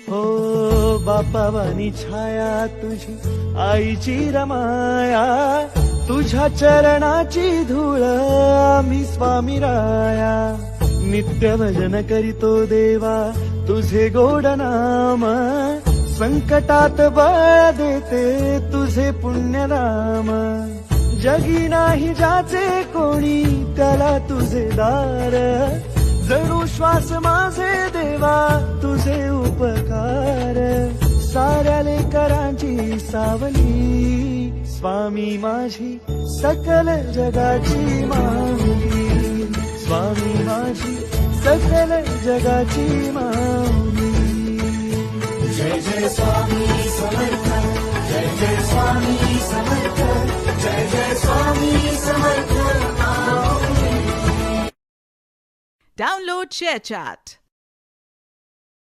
हो बापावानी छाया तुझी आईची रमाया, तुझ्या चरणाची धूळ आम्ही स्वामी राया. नित्य भजन करीतो देवा तुझे गोड नाम, संकटात बळ देते तुझे पुण्य नाम. जगी नाही ज्याचे कोणी त्याला तुझे दार, जणू श्वास माझे देवा तुझे उपकार. साऱ्या लेकरांची सावली स्वामी माझी सकल जगाची माऊली, स्वामी माझी सकल जगाची माऊली. जय जय स्वामी समर्थ, जय जय स्वामी समर्थ, जय जय स्वामी समर्थ. Download ShareChat.